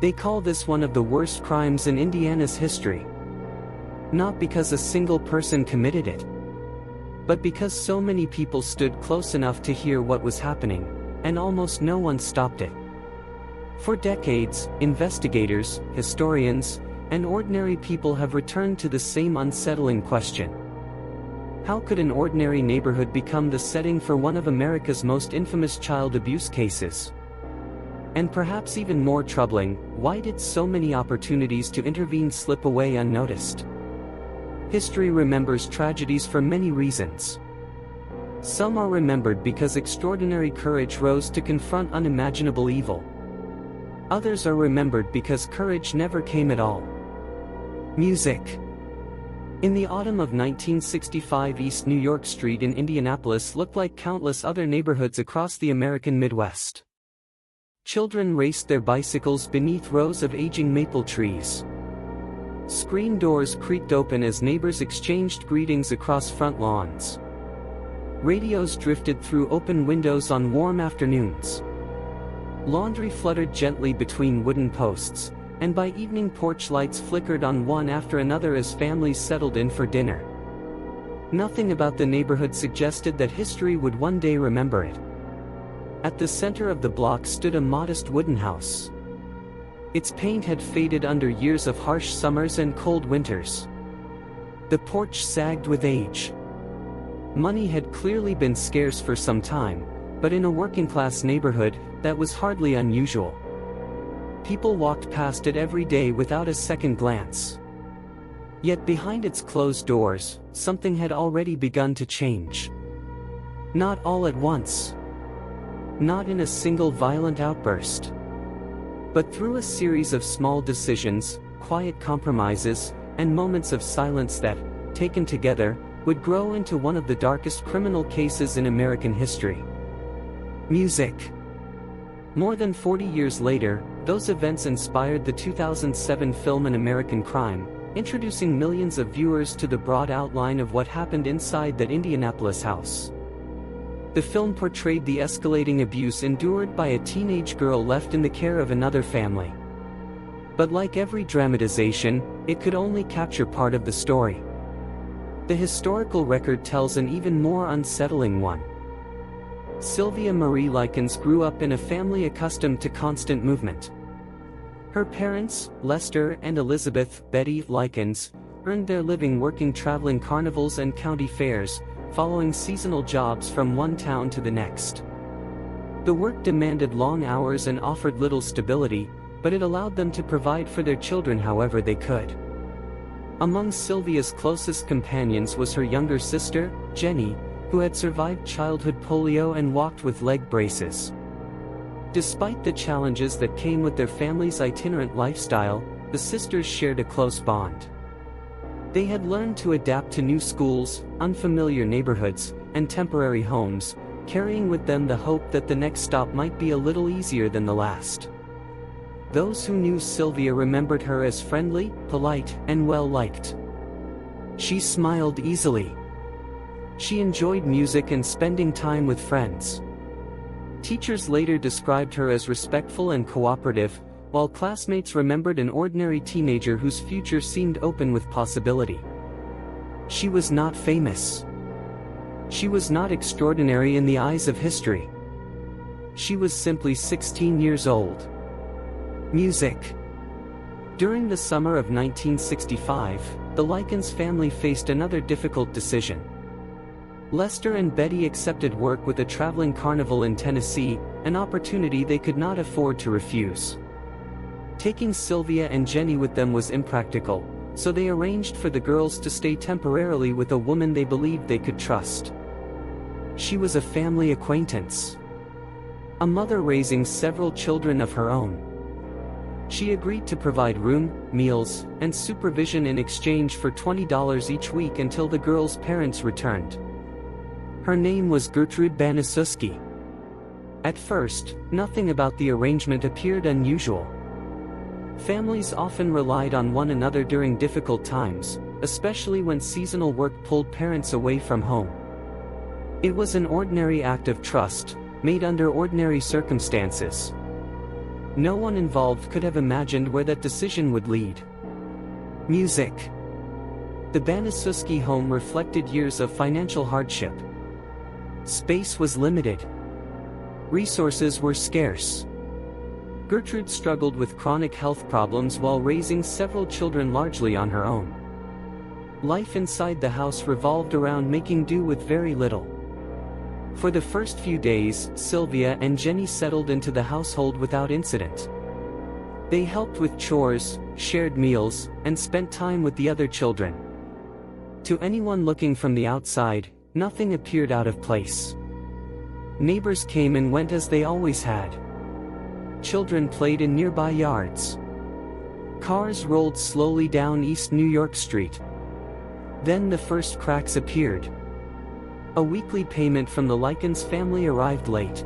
They call this one of the worst crimes in Indiana's history. Not because a single person committed it, but because so many people stood close enough to hear what was happening, and almost no one stopped it. For decades, investigators, historians, and ordinary people have returned to the same unsettling question. How could an ordinary neighborhood become the setting for one of America's most infamous child abuse cases? And perhaps even more troubling, why did so many opportunities to intervene slip away unnoticed? History remembers tragedies for many reasons. Some are remembered because extraordinary courage rose to confront unimaginable evil. Others are remembered because courage never came at all. Music. In the autumn of 1965, East New York Street in Indianapolis looked like countless other neighborhoods across the American Midwest. Children raced their bicycles beneath rows of aging maple trees. Screen doors creaked open as neighbors exchanged greetings across front lawns. Radios drifted through open windows on warm afternoons. Laundry fluttered gently between wooden posts, and by evening porch lights flickered on one after another as families settled in for dinner. Nothing about the neighborhood suggested that history would one day remember it. At the center of the block stood a modest wooden house. Its paint had faded under years of harsh summers and cold winters. The porch sagged with age. Money had clearly been scarce for some time, but in a working-class neighborhood, that was hardly unusual. People walked past it every day without a second glance. Yet behind its closed doors, something had already begun to change. Not all at once. Not in a single violent outburst. But through a series of small decisions, quiet compromises, and moments of silence that, taken together, would grow into one of the darkest criminal cases in American history. Music. More than 40 years later, those events inspired the 2007 film An American Crime, introducing millions of viewers to the broad outline of what happened inside that Indianapolis house. The film portrayed the escalating abuse endured by a teenage girl left in the care of another family. But like every dramatization, it could only capture part of the story. The historical record tells an even more unsettling one. Sylvia Likens grew up in a family accustomed to constant movement. Her parents, Lester and Elizabeth Betty Likens, earned their living working traveling carnivals and county fairs, following seasonal jobs from one town to the next. The work demanded long hours and offered little stability, but it allowed them to provide for their children however they could. Among Sylvia's closest companions was her younger sister, Jenny, who had survived childhood polio and walked with leg braces. Despite the challenges that came with their family's itinerant lifestyle, the sisters shared a close bond. They had learned to adapt to new schools, unfamiliar neighborhoods, and temporary homes, carrying with them the hope that the next stop might be a little easier than the last. Those who knew Sylvia remembered her as friendly, polite, and well-liked. She smiled easily. She enjoyed music and spending time with friends. Teachers later described her as respectful and cooperative, while classmates remembered an ordinary teenager whose future seemed open with possibility. She was not famous. She was not extraordinary in the eyes of history. She was simply 16 years old. Music. During the summer of 1965, the Likens family faced another difficult decision. Lester and Betty accepted work with a traveling carnival in Tennessee, an opportunity they could not afford to refuse. Taking Sylvia and Jenny with them was impractical, so they arranged for the girls to stay temporarily with a woman they believed they could trust. She was a family acquaintance. A mother raising several children of her own. She agreed to provide room, meals, and supervision in exchange for $20 each week until the girls' parents returned. Her name was Gertrude Banaszewski. At first, nothing about the arrangement appeared unusual. Families often relied on one another during difficult times, especially when seasonal work pulled parents away from home. It was an ordinary act of trust, made under ordinary circumstances. No one involved could have imagined where that decision would lead. Music. The Banaszewski home reflected years of financial hardship. Space was limited. Resources were scarce. Gertrude struggled with chronic health problems while raising several children largely on her own. Life inside the house revolved around making do with very little. For the first few days, Sylvia and Jenny settled into the household without incident. They helped with chores, shared meals, and spent time with the other children. To anyone looking from the outside, nothing appeared out of place. Neighbors came and went as they always had. Children played in nearby yards. Cars rolled slowly down East New York Street. Then the first cracks appeared. A weekly payment from the Likens family arrived late.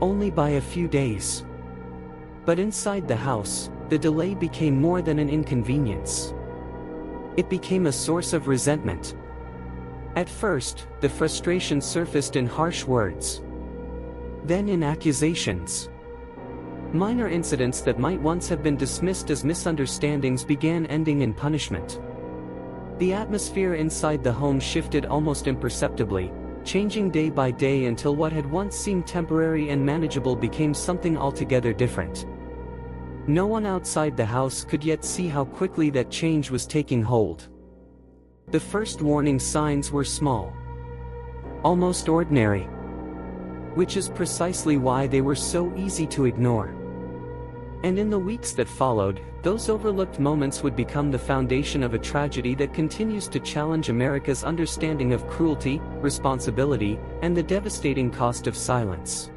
Only by a few days. But inside the house, the delay became more than an inconvenience. It became a source of resentment. At first, the frustration surfaced in harsh words. Then in accusations. Minor incidents that might once have been dismissed as misunderstandings began ending in punishment. The atmosphere inside the home shifted almost imperceptibly, changing day by day until what had once seemed temporary and manageable became something altogether different. No one outside the house could yet see how quickly that change was taking hold. The first warning signs were small. Almost ordinary. Which is precisely why they were so easy to ignore. And in the weeks that followed, those overlooked moments would become the foundation of a tragedy that continues to challenge America's understanding of cruelty, responsibility, and the devastating cost of silence.